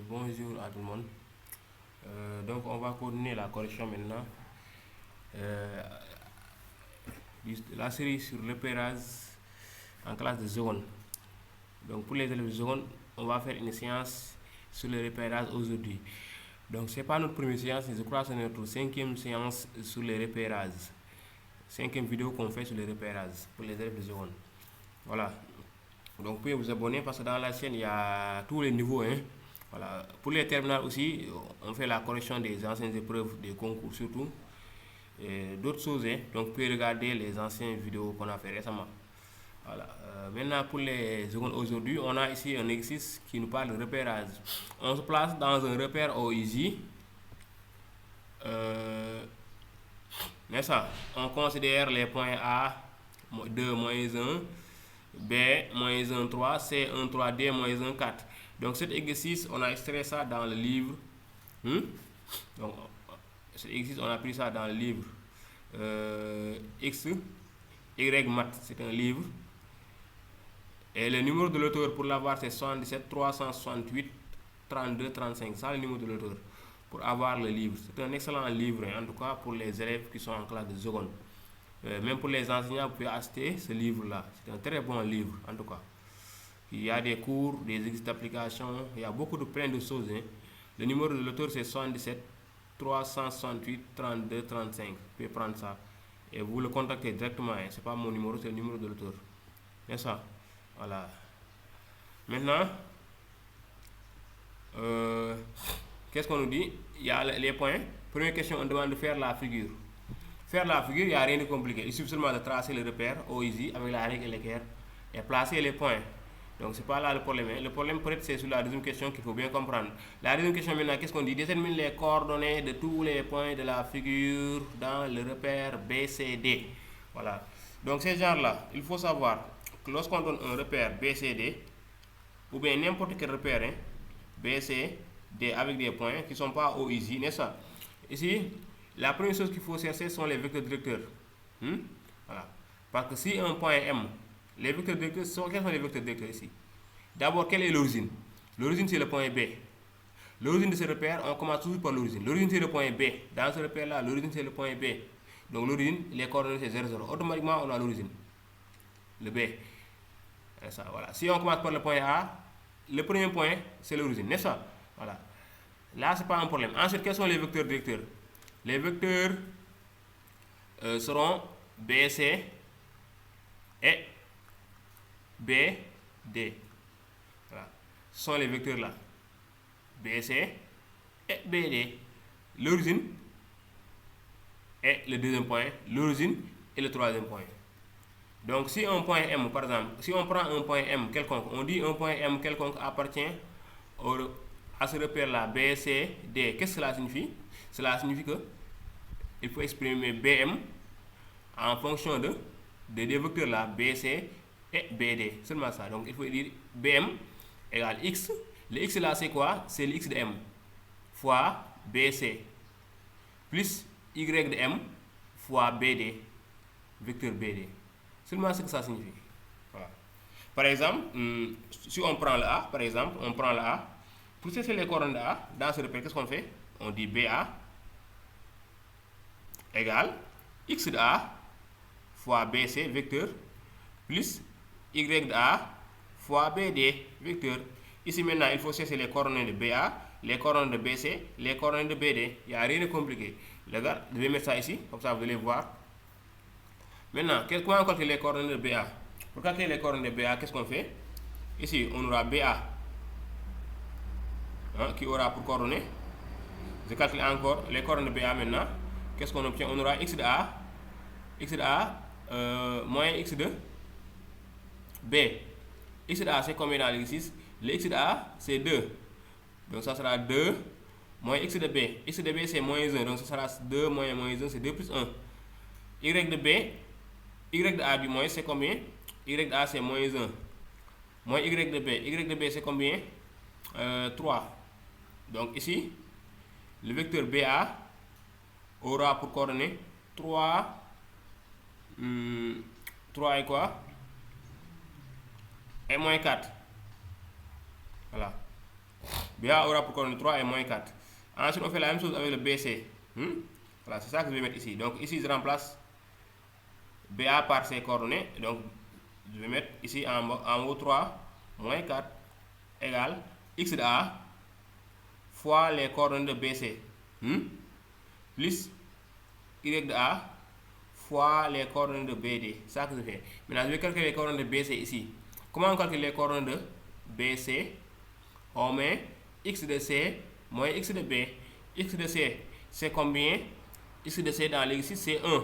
Bonjour à tout le monde. Donc on va continuer la correction maintenant. La série sur repérage en classe de seconde. Donc pour les élèves de seconde, on va faire une séance sur le repérage aujourd'hui. Donc c'est pas notre première séance, je crois que c'est notre cinquième séance sur les repérages. Cinquième vidéo qu'on fait sur les repérages pour les élèves de seconde. Voilà. Donc vous pouvez vous abonner parce que dans la chaîne il y a tous les niveaux. Voilà. Pour les terminales aussi, on fait la correction des anciennes épreuves, des concours surtout. Et d'autres choses. Donc vous pouvez regarder les anciennes vidéos qu'on a fait récemment. Voilà. Maintenant pour les secondes aujourd'hui, on a ici un exercice qui nous parle de repérage. On se place dans un repère OIJ. N'est-ce pas? On considère les points A, 2, moins 1, B, moins 1, 3, C, 1, 3, D, moins 1, 4. Donc cet exercice, on a extrait ça dans le livre. Donc cet exercice, on a pris ça dans le livre X, Y Math, c'est un livre. Et le numéro de l'auteur pour l'avoir, c'est 77 368 32 35. Ça, le numéro de l'auteur pour avoir le livre. C'est un excellent livre, en tout cas pour les élèves qui sont en classe de seconde. Même pour les enseignants, vous pouvez acheter ce livre-là. C'est un très bon livre, en tout cas. Il y a des cours, des exercices d'application, il y a beaucoup de plein de choses. Le numéro de l'auteur, c'est 77 368 32 35. Vous pouvez prendre ça et vous le contactez directement. Ce n'est pas mon numéro, c'est le numéro de l'auteur. C'est ça. Voilà. Maintenant, qu'est-ce qu'on nous dit? Il y a les points. Première question, on demande de faire la figure. Faire la figure, il n'y a rien de compliqué. Il suffit seulement de tracer le repère OIJ avec la règle et l'équerre et placer les points. Donc c'est pas là le problème. Le problème peut-être c'est sur la deuxième question qu'il faut bien comprendre. La deuxième question maintenant, qu'est-ce qu'on dit? Détermine les coordonnées de tous les points de la figure dans le repère BCD. Voilà. Donc ces genres-là, il faut savoir que lorsqu'on donne un repère BCD, ou bien n'importe quel repère, BCD avec des points qui ne sont pas OIJ, n'est-ce pas? Ici, la première chose qu'il faut chercher sont les vecteurs directeurs. Voilà. Parce que si un point M, les vecteurs directeurs, quels sont les vecteurs directeurs ici? D'abord, quelle est l'origine? L'origine, c'est le point B. L'origine de ce repère, on commence toujours par l'origine. L'origine, c'est le point B. Dans ce repère-là, l'origine, c'est le point B. Donc l'origine, les coordonnées, c'est 0, 0. Automatiquement, on a l'origine. Le B. Et ça, voilà. Si on commence par le point A, le premier point, c'est l'origine, n'est-ce pas? Voilà. Là, ce n'est pas un problème. Ensuite, quels sont les vecteurs directeurs? Les vecteurs seront BC et BD. Voilà. Ce sont les vecteurs là. BC et BD. L'origine est le deuxième point, l'origine est le troisième point. Donc si un point M, par exemple, si on prend un point M quelconque, on dit un point M quelconque appartient à ce repère-là, BCD. Qu'est-ce que cela signifie? Cela signifie que il faut exprimer BM en fonction des deux vecteurs là, BC et BD. Seulement ça. Donc il faut dire BM égale X. Le X là c'est quoi? C'est le X de M fois BC plus Y de M fois BD. Vecteur BD. Seulement ce que ça signifie. Voilà. Par exemple, si on prend le A, par exemple, on prend le A. Pour chercher les coordonnées de A, dans ce repère, qu'est-ce qu'on fait? On dit BA égale X de A fois BC, vecteur, plus Y de A fois BD, vecteur. Ici maintenant, il faut chercher les coordonnées de BA, les coordonnées de BC, les coordonnées de BD. Il n'y a rien de compliqué. Les gars, je vais mettre ça ici, comme ça vous allez voir. Maintenant, comment on calcule les coordonnées de BA? Pour calculer les coordonnées de BA, qu'est-ce qu'on fait? Ici, on aura BA qui aura pour coordonnées. Je calcule encore les coordonnées de BA maintenant. Qu'est-ce qu'on obtient? On aura X de A moins X de B. X de A, c'est combien dans l'exercice? Le X de A, c'est 2. Donc ça sera 2 moins X de B. X de B, c'est moins 1. Donc ça sera 2 moins 1, c'est 2 plus 1. Y de B, Y de A du moins, c'est combien? Y de A, c'est moins 1. Moins Y de B. Y de B, c'est combien? 3. Donc ici, le vecteur BA aura pour coordonnées 3 et quoi? Et moins 4. Voilà. BA aura pour coordonnées 3 et moins 4. Ensuite, on fait la même chose avec le BC. Voilà, c'est ça que je vais mettre ici. Donc ici, je remplace BA par ses coordonnées. Donc, je vais mettre ici en haut 3 moins 4 égale x de A fois les coordonnées de BC. Plus y de A fois les coordonnées de BD. C'est ça que je fais. Maintenant, je vais calculer les coordonnées de BC ici. Comment on calcule les coordonnées de BC? On met x de C moins x de B. X de C, c'est combien? X de C dans l'exercice, c'est 1.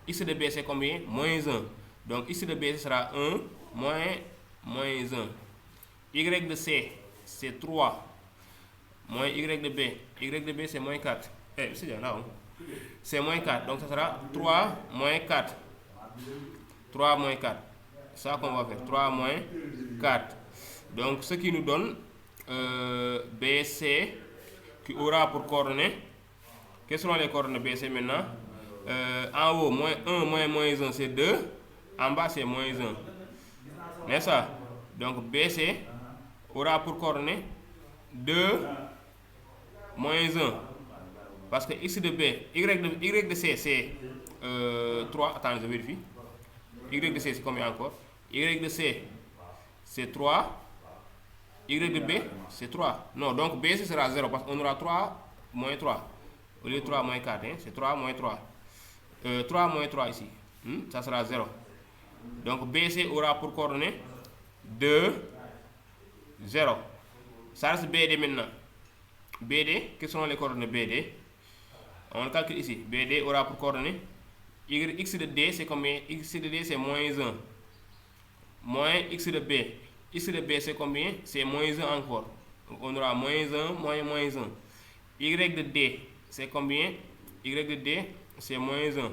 X de B, c'est combien? Moins 1. Donc, x de B, ce sera 1 moins 1. Y de C, c'est 3. Moins y de B. Y de B, c'est moins 4. C'est bien là. C'est moins 4. Donc, ça sera 3 moins 4. 3 moins 4. C'est ça qu'on va faire. 3 moins 4. Donc, ce qui nous donne BC qui aura pour coordonnées. Quelles seront les coordonnées BC maintenant? En haut, moins 1 moins 1, c'est 2. En bas, c'est moins 1. N'est-ce pas? Donc, BC aura pour coordonnées 2 moins 1. Parce que x de B, y de C, c'est 3. Attends, je vérifie. Y de C, c'est combien encore? Y de C, c'est 3. Y de B, c'est 3. Non, donc BC sera 0 parce qu'on aura 3 moins 3. Au lieu de 3 moins 4, c'est 3 moins 3. 3 moins 3 ici. Ça sera 0. Donc BC aura pour coordonnées 2, 0. Ça reste BD maintenant. BD, quelles sont les coordonnées BD? On le calcule ici. BD aura pour coordonnées x de D, c'est combien? X de D, c'est moins 1. Moins x de B. X de B, c'est combien? C'est moins 1 encore. Donc on aura moins 1, moins 1. Y de D, c'est combien? Y de D, c'est moins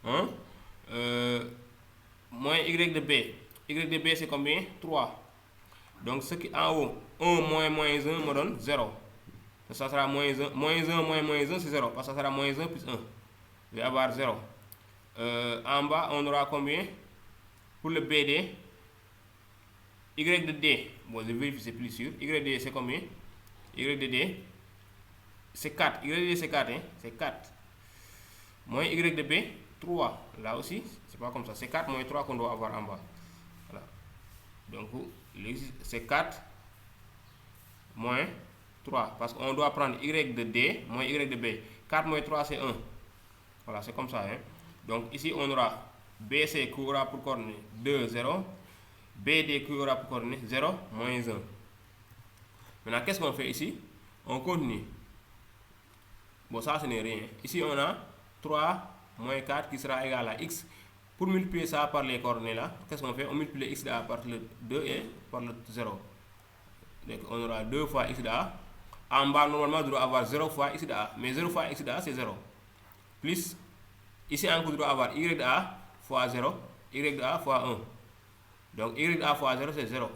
1. Moins Y de B. Y de B, c'est combien? 3. Donc ce qui en haut, 1 moins 1 me donne 0. Ça sera moins 1. Moins 1 moins 1, c'est 0. Parce que ça sera moins 1 plus 1. Je vais avoir 0. En bas, on aura combien? Pour le BD, Y de D, bon, je vérifie, c'est plus sûr. Y de D, c'est combien? Y de D, c'est 4. Y de D, c'est 4. C'est 4. Moins Y de B, 3. Là aussi, c'est pas comme ça. C'est 4 moins 3 qu'on doit avoir en bas. Voilà. Donc, c'est 4 moins 3. Parce qu'on doit prendre Y de D moins Y de B. 4 moins 3, c'est 1. Voilà, c'est comme ça. Donc, ici, on aura BC qui aura pour coordonnées 2, 0. BD qui aura pour coordonnées 0, moins 1. Maintenant, qu'est-ce qu'on fait ici? On continue. Bon, ça, ce n'est rien. Ici, on a 3 moins 4 qui sera égal à x. Pour multiplier ça par les coordonnées là, qu'est-ce qu'on fait? On multiplie x de A par le 2 et par le 0. Donc, on aura 2 fois x de A. En bas, normalement, on doit avoir 0 fois x de A. Mais 0 fois x de A, c'est 0. Plus, ici encore, on doit avoir y de A fois 0. Y de A fois 1. Donc, y de A fois 0, c'est 0.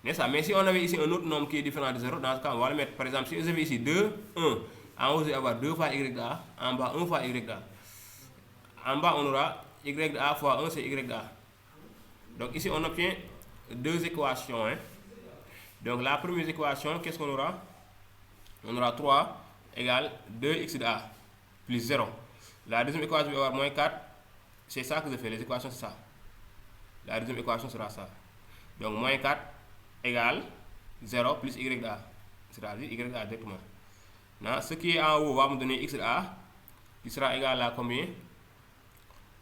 N'est-ce pas? Mais si on avait ici un autre nombre qui est différent de 0, dans ce cas, on va le mettre. Par exemple, si j'avais ici 2, 1. En haut, je vais avoir 2 fois y de A. En bas, 1 fois y de A. En bas, on aura y de A fois 1, c'est y de A. Donc, ici, on obtient deux équations. Donc, la première équation, qu'est-ce qu'on aura? On aura 3 égale 2x de A plus 0. La deuxième équation, je vais avoir moins 4. C'est ça que je fais. Les équations, c'est ça. La deuxième équation sera ça. Donc, moins 4 égale 0 plus y de A. C'est-à-dire y de A directement. Non, ce qui est en haut va me donner x de A qui sera égal à combien?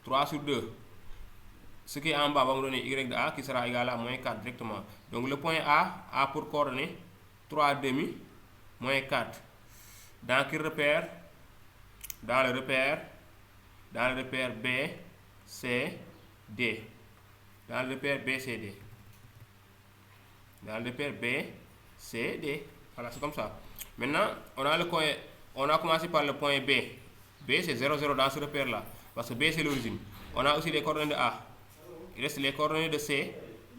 3 sur 2. Ce qui est en bas va me donner y de A qui sera égal à moins 4 directement. Donc, le point A a pour coordonnées 3 demi moins 4. Dans quel repère? Dans le repère B, C, D. Dans le repère B, C, D. Dans le repère B, C, D. Voilà, c'est comme ça. Maintenant, on a commencé par le point B. B, c'est 0, 0 dans ce repère-là. Parce que B, c'est l'origine. On a aussi les coordonnées de A. Il reste les coordonnées de C.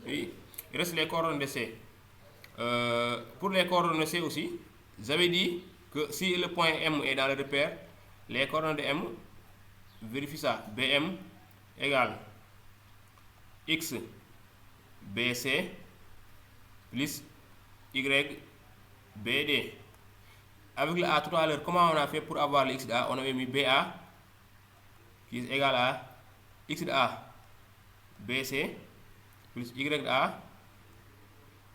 Oui, il reste les coordonnées de C. Pour les coordonnées de C aussi, j'avais dit que si le point M est dans le repère, les coordonnées de M, vérifie ça. BM égale x BC plus Y, BD. Avec le A tout à l'heure, comment on a fait pour avoir le X de A? On avait mis BA qui est égal à X de A, BC, plus Y de A,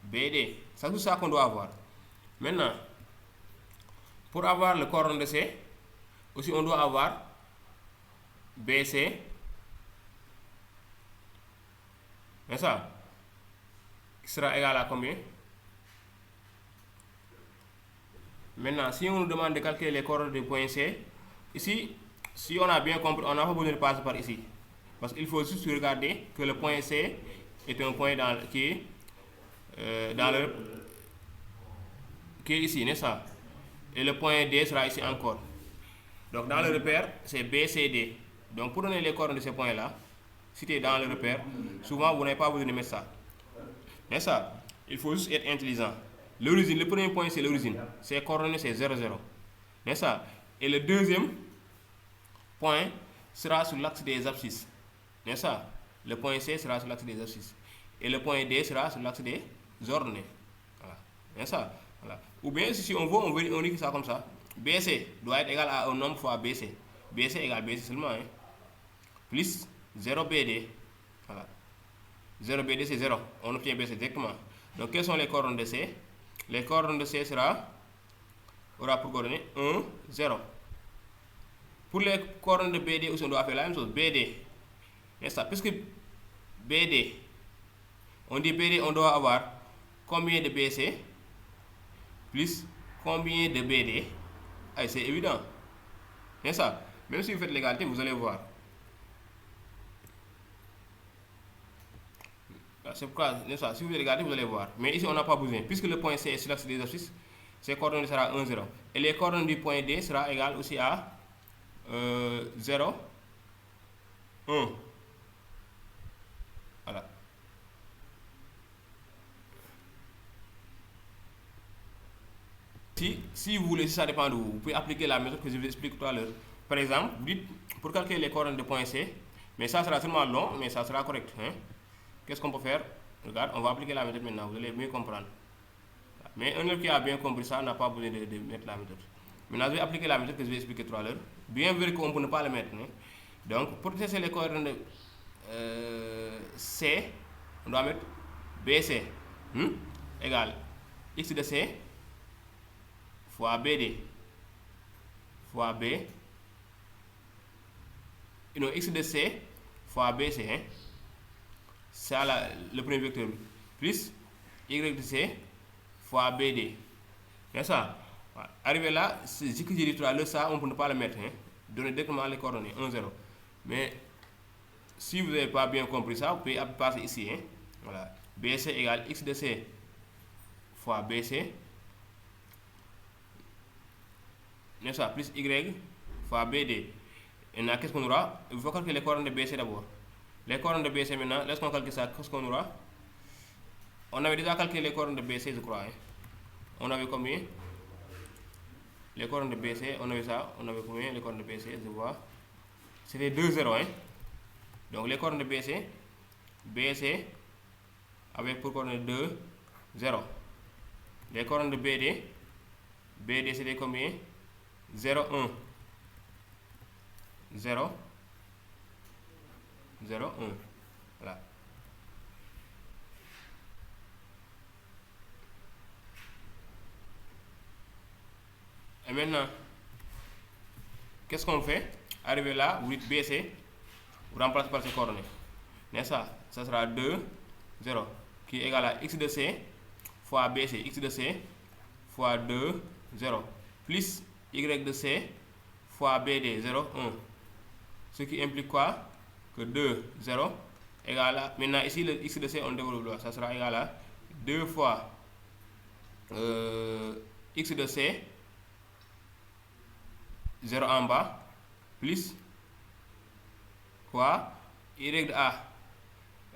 BD. C'est tout ça qu'on doit avoir. Maintenant, pour avoir le coordonnée de C, aussi on doit avoir BC, c'est ça, qui sera égal à combien? Maintenant, si on nous demande de calculer les coordonnées du point C, ici, si on a bien compris, on n'a pas besoin de passer par ici. Parce qu'il faut juste regarder que le point C est un point qui est qui est ici, n'est-ce pas? Et le point D sera ici encore. Donc dans le repère, c'est BCD. Donc pour donner les coordonnées de ces points-là, si tu es dans le repère, souvent vous n'avez pas besoin de mettre ça. N'est-ce pas? Il faut juste être intelligent. L'origine, le premier point c'est l'origine. Ses coordonnées c'est 0, 0. N'est-ce pas? Et le deuxième point sera sur l'axe des abscisses. N'est-ce pas? Le point C sera sur l'axe des abscisses. Et le point D sera sur l'axe des ordonnées. Voilà. N'est-ce pas? Voilà. Ou bien si on veut, on écrit ça comme ça. BC doit être égal à un nombre fois BC. BC égale BC seulement. Hein? Plus 0 BD. Voilà. 0 BD c'est 0. On obtient BC directement. Donc quelles sont les coordonnées de C? Les coordonnées de C aura pour coordonnées 1, 0. Pour les coordonnées de BD aussi on doit faire la même chose. BD. N'est-ce pas? Puisque BD, on dit BD, on doit avoir combien de BC plus combien de BD. Ah, c'est évident. N'est-ce pas? Même si vous faites l'égalité, vous allez voir. C'est pourquoi, n'est-ce pas? Si vous faites l'égalité, vous allez voir. Mais ici, on n'a pas besoin. Puisque le point C est sur l'axe des abscisses, ses coordonnées sera 1, 0. Et les coordonnées du point D sera égales aussi à 0, 1. Voilà. Si vous voulez, si ça dépend de vous, vous pouvez appliquer la méthode que je vous explique tout à l'heure. Par exemple, vous dites, pour calculer les coordonnées de point C, mais ça sera tellement long, mais ça sera correct. Hein? Qu'est-ce qu'on peut faire? Regarde, on va appliquer la méthode maintenant, vous allez mieux comprendre. Mais un élève qui a bien compris ça n'a pas besoin de mettre la méthode. Maintenant, je vais appliquer la méthode que je vais expliquer tout à l'heure. Bien vrai qu'on ne peut pas le mettre. Hein? Donc, pour tester les coordonnées C, on doit mettre BC égale X de C fois BD fois B, non, X de C fois BC, hein? C'est le premier vecteur, plus Y de C fois BD. C'est ça? Voilà. Arrivé là, ce que j'ai dit tout à l'heure, ça, on ne peut pas le mettre. Hein? Donner directement les coordonnées, 1, 0. Mais si vous n'avez pas bien compris ça, vous pouvez passer ici. Hein? Voilà. BC égale X de C fois BC. N'est-ce pas? Plus Y fois BD. Et maintenant, qu'est-ce qu'on aura? Il faut calculer les coordonnées de BC d'abord. Les coordonnées de BC maintenant, laisse-moi calculer ça. Qu'est-ce qu'on aura? On avait déjà calculé les coordonnées de BC, je crois. Hein? On avait combien? Les coordonnées de BC, on avait ça. On avait combien? Les coordonnées de BC, je vois. C'était 2, 0. Hein? Donc les coordonnées de BC, BC avec pour coordonnées 2, 0. Les coordonnées de BD, BD c'était combien? 0, 1. 0, 0, 1. Voilà. Et maintenant, qu'est-ce qu'on fait? Arrivé là, vous dites BC, vous remplacez par ces coordonnées. N'est-ce pas? Ça sera 2, 0, qui est égal à X de C fois BC. X de C fois 2, 0, plus Y de C fois BD, 0, 1. Ce qui implique quoi? Que 2, 0 égale à... Maintenant, ici, le X de C, on développe. Ça sera égal à 2 fois X de C, 0 en bas, plus quoi? Y de A.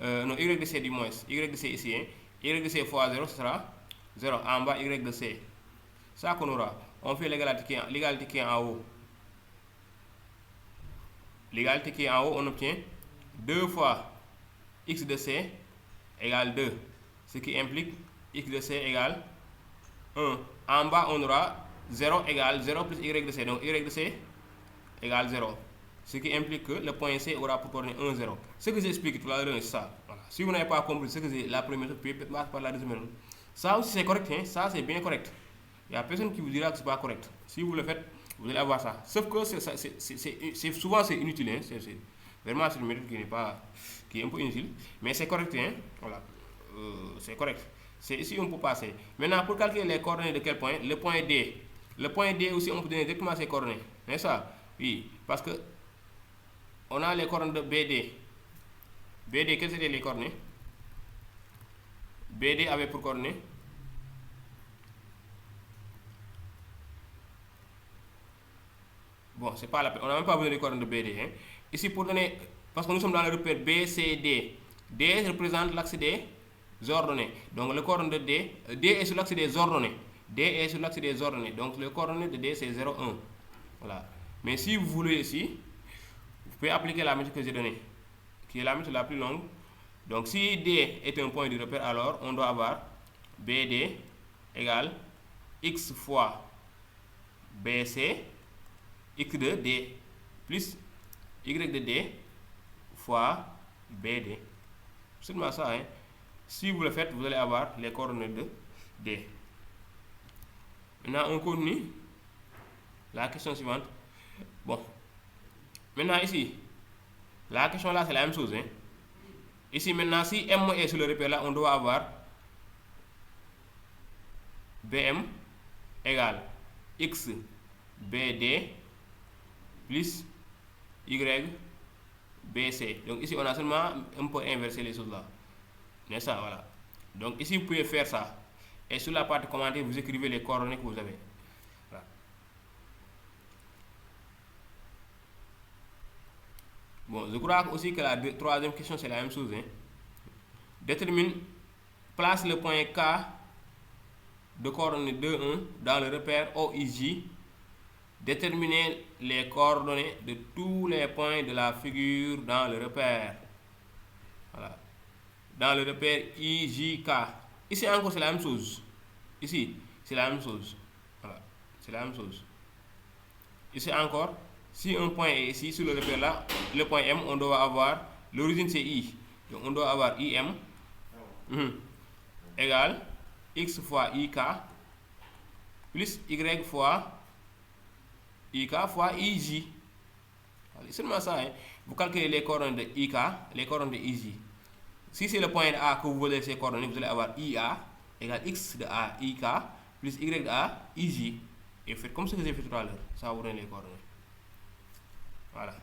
Non, Y de C du moins. Y de C ici. Hein? Y de C fois 0, ce sera 0 en bas, Y de C. Ça qu'on aura. On fait l'égalité qui est en haut. L'égalité qui est en haut, on obtient 2 fois X de C égale 2. Ce qui implique X de C égale 1. En bas, on aura 0 égale 0 plus y de c. Donc y de c égale 0. Ce qui implique que le point C aura pour coordonnée 1, 0. Ce que j'ai expliqué tout à l'heure, c'est ça. Voilà. Si vous n'avez pas compris ce que c'est la première chose, puis peut-être par la deuxième chose. Ça aussi c'est correct, hein? Ça c'est bien correct. Il n'y a personne qui vous dira que ce n'est pas correct. Si vous le faites, vous allez avoir ça. Sauf que souvent c'est inutile. Hein? Vraiment, c'est une méthode qui est un peu inutile. Mais c'est correct. Hein? Voilà. C'est correct. C'est ici on peut passer. Maintenant, pour calculer les coordonnées de quel point? Le point D. Le point D aussi, on peut donner directement ses coordonnées. N'est-ce pas? Oui. Parce que on a les coordonnées de BD. BD, quelles étaient les coordonnées? BD avait pour coordonnées. Bon, c'est pas la peine. On n'a même pas besoin des coordonnées de BD. Hein. Ici, pour donner. Parce que nous sommes dans le repère BCD. D représente l'axe des ordonnées. Donc, le coordonnée de D. D est sur l'axe des ordonnées. D est sur l'axe des ordonnées. Donc, le coordonnée de D, c'est 0, 1. Voilà. Mais si vous voulez ici, vous pouvez appliquer la méthode que j'ai donnée, qui est la méthode la plus longue. Donc, si D est un point de repère, alors on doit avoir BD égale X fois BC, X de D, plus Y de D fois BD. C'est seulement ça. Hein. Si vous le faites, vous allez avoir les coordonnées de D. Maintenant, on continue. La question suivante. Bon. Maintenant, ici, la question là, c'est la même chose. Hein. Ici, maintenant, si M est sur le repère là, on doit avoir BM égale X BD plus Y BC. Donc ici, on a seulement un peu inversé les choses là. N'est-ce pas? Voilà. Donc ici, vous pouvez faire ça. Et sur la partie commentaire, vous écrivez les coordonnées que vous avez. Voilà. Bon, je crois aussi que la troisième question, c'est la même chose. Hein. Détermine, place le point K de coordonnées 2, 1 dans le repère OIJ. Déterminer les coordonnées de tous les points de la figure dans le repère. Voilà. Dans le repère IJK. Ici encore, c'est la même chose. Ici, c'est la même chose. Voilà. C'est la même chose. Ici encore, si un point est ici sur le repère là, le point M, on doit avoir, l'origine c'est I. Donc on doit avoir IM égale X fois IK plus Y fois IK fois IJ. C'est seulement ça. Hein. Vous calculez les coordonnées de IK, les coordonnées de IJ. Si c'est le point de A que vous voulez ces coordonnées, vous allez avoir IA égale X de A IK plus Y de A IJ. Et faites comme ce que j'ai fait tout à l'heure. Ça vous donne les coordonnées. Voilà.